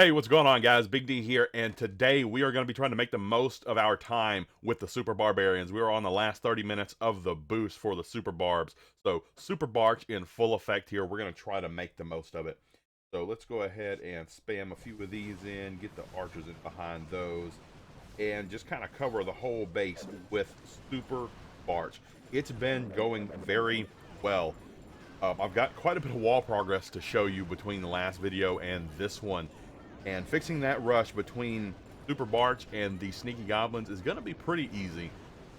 Hey, what's going on, guys? Big D here, and today we are going to be trying to make the most of our time with the Super Barbarians. We are on the last 30 minutes of the boost for the Super Barbs. So, Super Barch in full effect here. We're going to try to make the most of it. So, let's go ahead and spam a few of these in, get the archers in behind those, and just kind of cover the whole base with Super Barch. It's been going very well. I've got quite a bit of wall progress to show you between the last video and this one. And fixing that rush between Super Barch and the Sneaky Goblins is going to be pretty easy.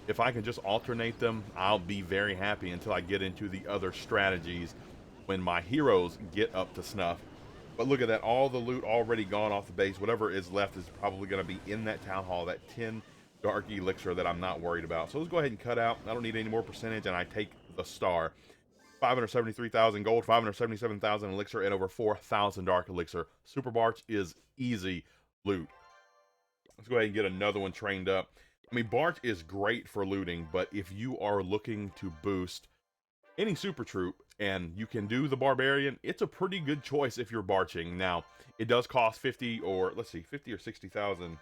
If I can just alternate them, I'll be very happy until I get into the other strategies when my heroes get up to snuff. But look at that, all the loot already gone off the base. Whatever is left is probably going to be in that Town Hall, that 10 Dark Elixir that I'm not worried about. So let's go ahead and cut out. I don't need any more percentage, and I take the star. 573,000 gold, 577,000 elixir, and over 4,000 dark elixir. Super Barch is easy loot. Let's go ahead and get another one trained up. I mean, Barch is great for looting, but if you are looking to boost any super troop and you can do the Barbarian, it's a pretty good choice if you're Barching. Now, it does cost 50 or, let's see, 50 or 60,000.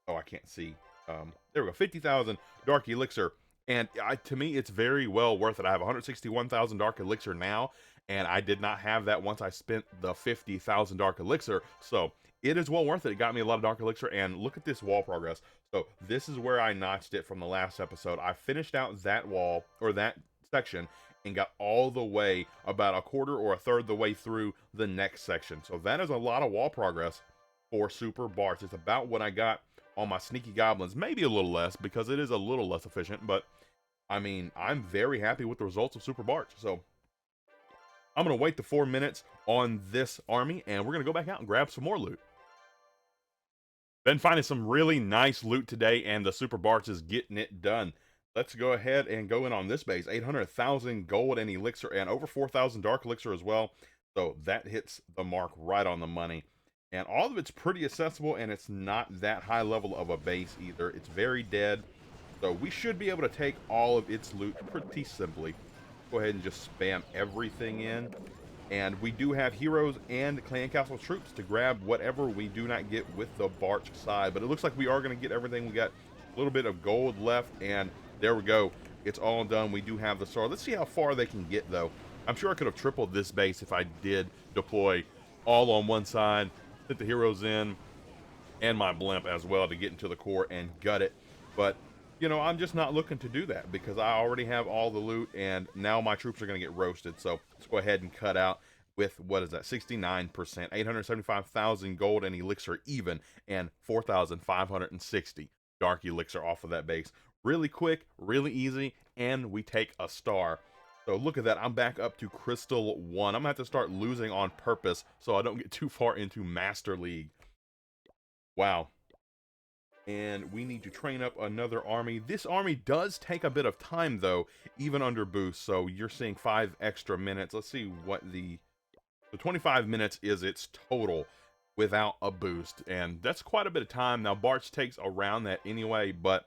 Oh, I can't see. There we go, 50,000 dark elixir. And to me, it's very well worth it. I have 161,000 dark elixir now, and I did not have that once I spent the 50,000 dark elixir. So it is well worth it. It got me a lot of dark elixir, and look at this wall progress. So this is where I notched it from the last episode. I finished out that wall, or that section, and got all the way about a quarter or a third the way through the next section. So that is a lot of wall progress for Super Barch. It's about what I got on my Sneaky Goblins, maybe a little less because it is a little less efficient, but I mean, I'm very happy with the results of Super Barch. So I'm going to wait the 4 minutes on this army, and we're going to go back out and grab some more loot. Been finding some really nice loot today, and the Super Barch is getting it done. Let's go ahead and go in on this base. 800,000 gold and elixir, and over 4,000 dark elixir as well. So that hits the mark right on the money. And all of it's pretty accessible, and it's not that high level of a base either. It's very dead. So we should be able to take all of its loot pretty simply. Go ahead and just spam everything in. And we do have heroes and clan castle troops to grab whatever we do not get with the Barch side. But it looks like we are going to get everything. We got a little bit of gold left, and there we go. It's all done. We do have the star. Let's see how far they can get, though. I'm sure I could have tripled this base if I did deploy all on one side, put the heroes in, and my blimp as well to get into the core and gut it. But you know, I'm just not looking to do that because I already have all the loot, and now my troops are going to get roasted. So let's go ahead and cut out with, what is that, 69%, 875,000 gold and elixir even, and 4,560 dark elixir off of that base. Really quick, really easy, and we take a star. So look at that, I'm back up to Crystal 1. I'm going to have to start losing on purpose so I don't get too far into Master League. Wow. And we need to train up another army. This army does take a bit of time, though, even under boost. So you're seeing 5 extra minutes. Let's see what the 25 minutes is its total without a boost. And that's quite a bit of time. Now, Barch takes around that anyway, but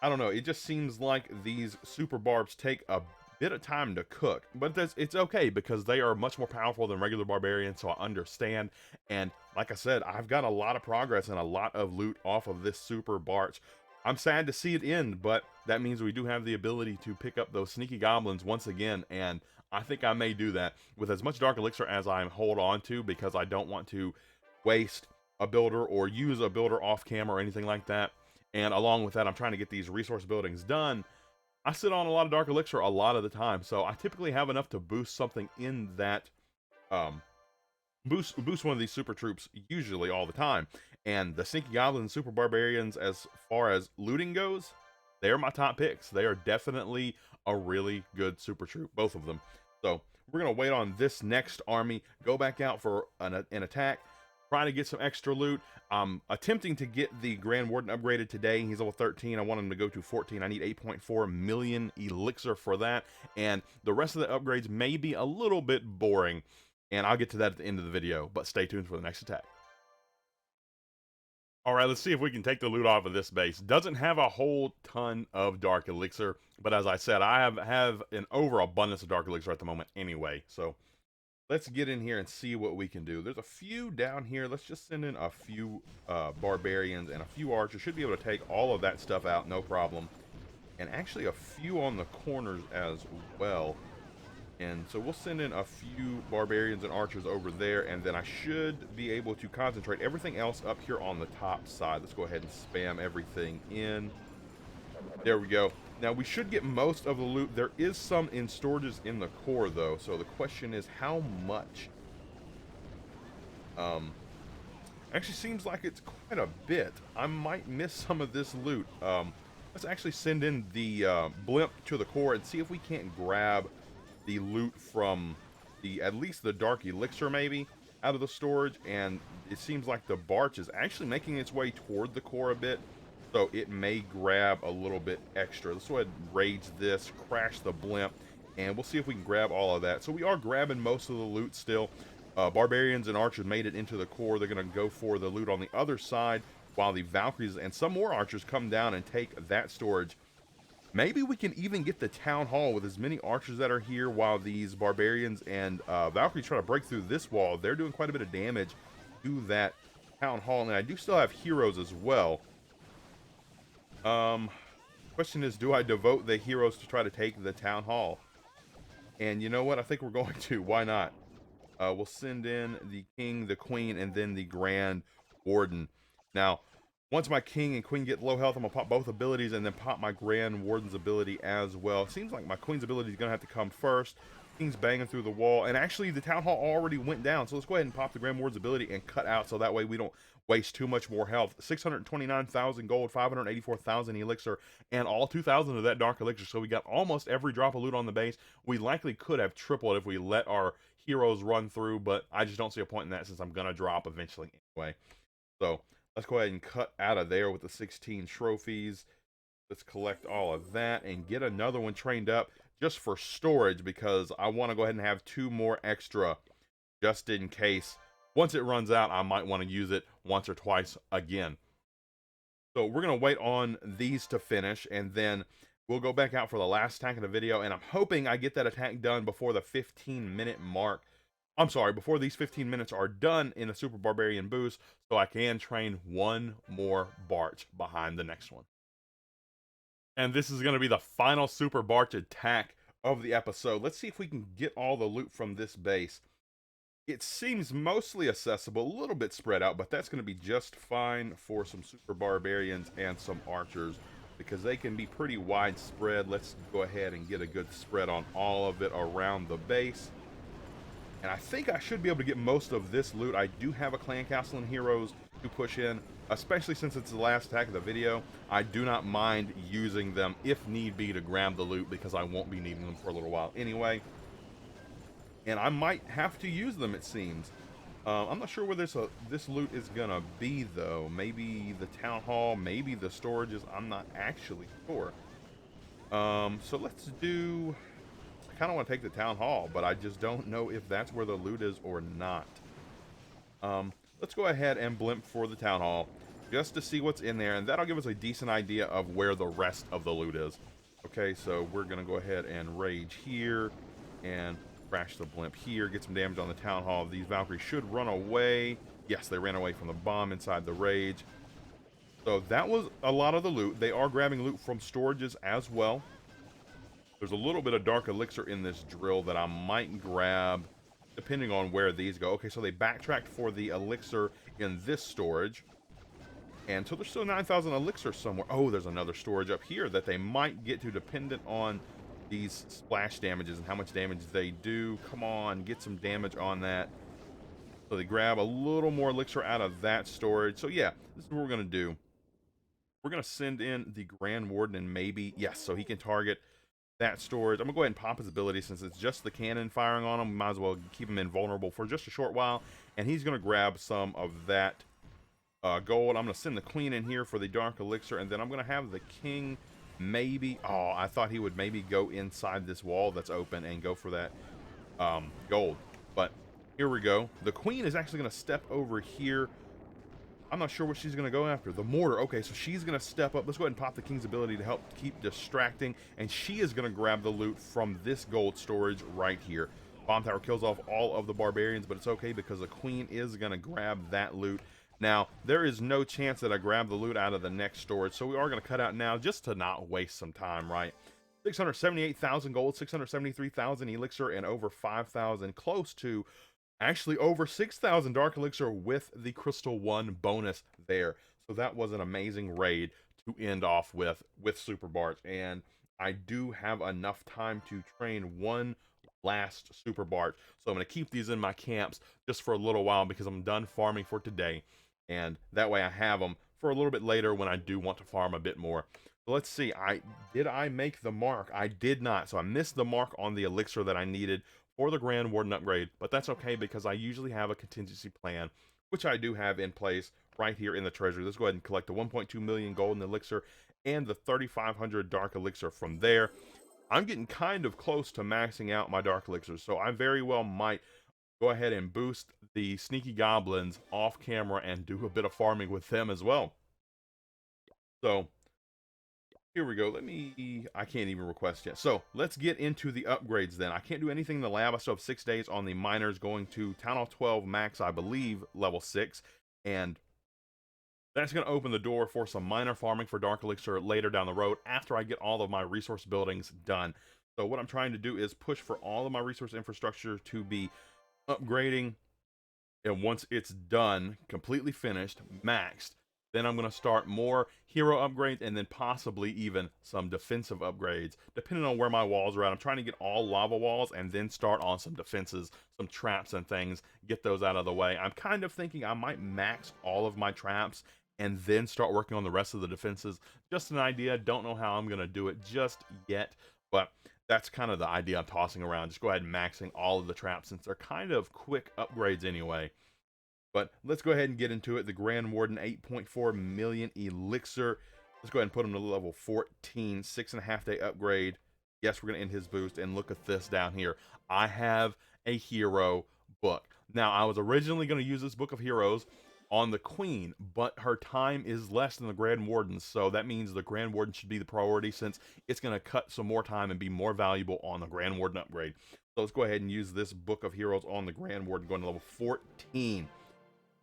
I don't know. It just seems like these Super Barbs take a bit of time to cook, but it's okay because they are much more powerful than regular barbarians, so I understand. And like I said, I've got a lot of progress and a lot of loot off of this Super Barch. I'm sad to see it end, but that means we do have the ability to pick up those Sneaky Goblins once again, and I think I may do that with as much Dark Elixir as I hold on to, because I don't want to waste a builder or use a builder off camera or anything like that. And along with that, I'm trying to get these resource buildings done. I sit on a lot of Dark Elixir a lot of the time, so I typically have enough to boost something in that, boost one of these super troops usually all the time. And the Sneaky Goblins and Super Barbarians, as far as looting goes, they're my top picks. They are definitely a really good super troop, both of them. So we're going to wait on this next army, go back out for an attack, try to get some extra loot. I'm attempting to get the Grand Warden upgraded today. He's level 13. I want him to go to 14. I need 8.4 million elixir for that. And the rest of the upgrades may be a little bit boring. And I'll get to that at the end of the video. But stay tuned for the next attack. Alright, let's see if we can take the loot off of this base. Doesn't have a whole ton of Dark Elixir. But as I said, I have an overabundance of Dark Elixir at the moment anyway. So let's get in here and see what we can do. There's a few down here. Let's just send in a few barbarians and a few archers. Should be able to take all of that stuff out, no problem. And actually a few on the corners as well. And so we'll send in a few barbarians and archers over there, and then I should be able to concentrate everything else up here on the top side. Let's go ahead and spam everything in. There we go. Now we should get most of the loot. There is some in storages in the core though, so the question is how much? Actually seems like it's quite a bit. I might miss some of this loot. Let's actually send in the blimp to the core and see if we can't grab the loot from the, at least the dark elixir maybe, out of the storage. And it seems like the Barch is actually making its way toward the core a bit, so it may grab a little bit extra. Let's go ahead and rage this, crash the blimp, and we'll see if we can grab all of that. So we are grabbing most of the loot still. Barbarians and archers made it into the core. They're going to go for the loot on the other side, while the Valkyries and some more archers come down and take that storage. Maybe we can even get the town hall with as many archers that are here, while these barbarians and Valkyries try to break through this wall. They're doing quite a bit of damage to that town hall, and I do still have heroes as well. Question is, do I devote the heroes to try to take the town hall? And you know what? I think we're going to. Why not? We'll send in the king, the queen, and then the grand warden. Now, once my king and queen get low health, I'm gonna pop both abilities and then pop my grand warden's ability as well. It seems like my queen's ability is gonna have to come first. King's banging through the wall, and actually the town hall already went down, so let's go ahead and pop the grand warden's ability and cut out, so that way we don't waste too much more health. 629,000 gold, 584,000 elixir, and all 2,000 of that dark elixir. So we got almost every drop of loot on the base. We likely could have tripled if we let our heroes run through, but I just don't see a point in that since I'm gonna drop eventually anyway. So let's go ahead and cut out of there with the 16 trophies. Let's collect all of that and get another one trained up just for storage, because I want to go ahead and have 2 more extra just in case. Once it runs out, I might want to use it once or twice again. So we're going to wait on these to finish, and then we'll go back out for the last attack of the video, and I'm hoping I get that attack done before the 15-minute mark. I'm sorry, before these 15 minutes are done in the Super Barbarian boost, so I can train one more Barch behind the next one. And this is going to be the final Super Barch attack of the episode. Let's see if we can get all the loot from this base. It seems mostly accessible, a little bit spread out, but that's going to be just fine for some Super Barbarians and some archers, because they can be pretty widespread. Let's go ahead and get a good spread on all of it around the base. And I think I should be able to get most of this loot. I do have a clan castle and heroes to push in, especially since it's the last attack of the video. I do not mind using them if need be to grab the loot, because I won't be needing them for a little while anyway. And I might have to use them, it seems. I'm not sure where this loot is gonna be though. Maybe the town hall, maybe the storages. I'm not actually sure. So let's do. I kind of want to take the town hall, but I just don't know if that's where the loot is or not. Let's go ahead and blimp for the town hall just to see what's in there, and that'll give us a decent idea of where the rest of the loot is. Okay, so we're gonna go ahead and rage here and crash the blimp here, get some damage on the town hall. These Valkyries should run away. Yes, they ran away from the bomb inside the rage. So that was a lot of the loot. They are grabbing loot from storages as well. There's a little bit of dark elixir in this drill that I might grab depending on where these go. Okay, so they backtracked for the elixir in this storage, and so there's still 9,000 elixir somewhere. Oh, there's another storage up here that they might get to, dependent on these splash damages and how much damage they do. Come on, get some damage on that. So they grab a little more elixir out of that storage. So yeah, this is what we're gonna do. We're gonna send in the Grand Warden, and maybe, yes, so he can target that storage. I'm gonna go ahead and pop his ability since it's just the cannon firing on him. We might as well keep him invulnerable for just a short while, and he's gonna grab some of that gold. I'm gonna send the queen in here for the dark elixir, and then I'm gonna have the king maybe. Oh, I thought he would maybe go inside this wall that's open and go for that gold, but here we go. The queen is actually gonna step over here. I'm not sure what she's going to go after. The mortar. Okay, so she's going to step up. Let's go ahead and pop the king's ability to help keep distracting. And she is going to grab the loot from this gold storage right here. Bomb tower kills off all of the barbarians, but it's okay because the queen is going to grab that loot. Now, there is no chance that I grab the loot out of the next storage, so we are going to cut out now just to not waste some time, right? 678,000 gold, 673,000 elixir, and over 5,000, close to actually over 6,000 dark elixir with the crystal 1 bonus there. So that was an amazing raid to end off with Super Barch, and I do have enough time to train one last Super Barch. So I'm going to keep these in my camps just for a little while because I'm done farming for today, and that way I have them for a little bit later when I do want to farm a bit more. So let's see, did I make the mark? I did not, so I missed the mark on the elixir that I needed for the Grand Warden upgrade, but that's okay because I usually have a contingency plan, which I do have in place right here in the treasury. Let's go ahead and collect the 1.2 million golden elixir and the 3,500 dark elixir from there. I'm getting kind of close to maxing out my dark elixirs, so I very well might go ahead and boost the sneaky goblins off camera and do a bit of farming with them as well. So here we go. I can't even request yet. So let's get into the upgrades then. I can't do anything in the lab. I still have 6 days on the miners going to Town Hall 12 max, I believe, level 6. And that's going to open the door for some miner farming for dark elixir later down the road after I get all of my resource buildings done. So what I'm trying to do is push for all of my resource infrastructure to be upgrading. And once it's done, completely finished, maxed, then I'm going to start more hero upgrades and then possibly even some defensive upgrades, depending on where my walls are at. I'm trying to get all lava walls and then start on some defenses, some traps and things, get those out of the way. I'm kind of thinking I might max all of my traps and then start working on the rest of the defenses. Just an idea. Don't know how I'm going to do it just yet, but that's kind of the idea I'm tossing around. Just go ahead and maxing all of the traps since they're kind of quick upgrades anyway. But let's go ahead and get into it. The Grand Warden, 8.4 million elixir. Let's go ahead and put him to level 14, 6.5 day upgrade. Yes, we're going to end his boost. And look at this down here. I have a hero book. Now, I was originally going to use this book of heroes on the Queen, but her time is less than the Grand Warden. So that means the Grand Warden should be the priority since it's going to cut some more time and be more valuable on the Grand Warden upgrade. So let's go ahead and use this book of heroes on the Grand Warden going to level 14.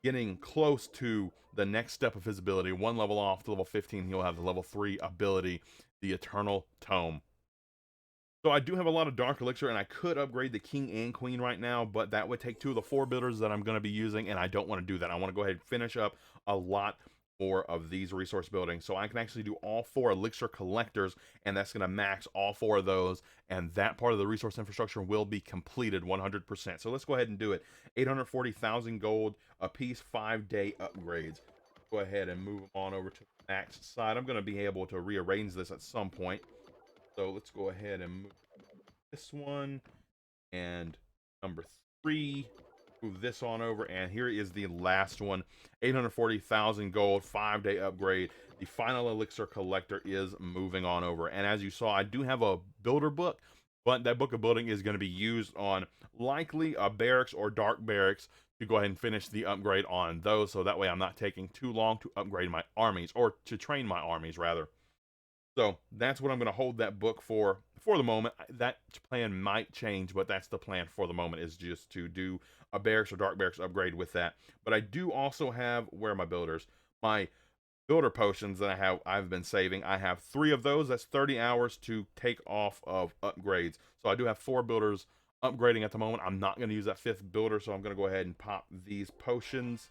Getting close to the next step of his ability. One level off to level 15, he'll have the level 3 ability, the Eternal Tome. So I do have a lot of dark elixir, and I could upgrade the king and queen right now, but that would take 2 of the 4 builders that I'm going to be using, and I don't want to do that. I want to go ahead and finish up a lot more of these resource buildings, so I can actually do all 4 elixir collectors, and that's going to max all 4 of those, and that part of the resource infrastructure will be completed 100%. So let's go ahead and do it. 840,000 gold a piece, 5-day upgrades. Go ahead and move on over to the max side. I'm going to be able to rearrange this at some point. So let's go ahead and move this one and number 3. Move this on over, and here is the last one. 840,000 gold, 5-day upgrade. The final elixir collector is moving on over. And as you saw, I do have a builder book, but that book of building is going to be used on likely a barracks or dark barracks to go ahead and finish the upgrade on those. So that way I'm not taking too long to upgrade my armies, or to train my armies rather. So that's what I'm going to hold that book for the moment. That plan might change, but that's the plan for the moment, is just to do a barracks or dark barracks upgrade with that. But I do also have, where are my builders? My builder potions that I've been saving. I have 3 of those. That's 30 hours to take off of upgrades. So I do have 4 builders upgrading at the moment. I'm not going to use that 5th builder, so I'm going to go ahead and pop these potions.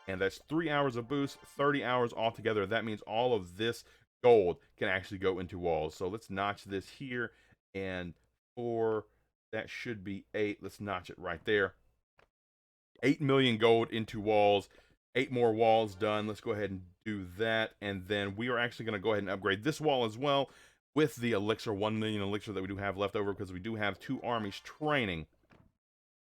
And that's 3 hours of boost, 30 hours altogether. That means all of this gold can actually go into walls. So let's notch this here, and 4, that should be 8. Let's notch it right there. 8 million gold into walls, 8 more walls done. Let's go ahead and do that, and then we are actually going to go ahead and upgrade this wall as well with the elixir, 1 million elixir that we do have left over, because we do have 2 armies training.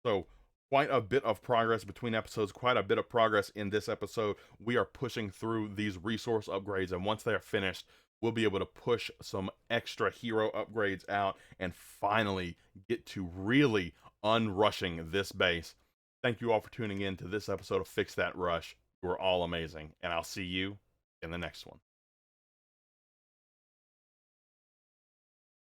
So quite a bit of progress between episodes, quite a bit of progress in this episode. We are pushing through these resource upgrades, and once they are finished, we'll be able to push some extra hero upgrades out and finally get to really unrushing this base. Thank you all for tuning in to this episode of Fix That Rush. You are all amazing, and I'll see you in the next one.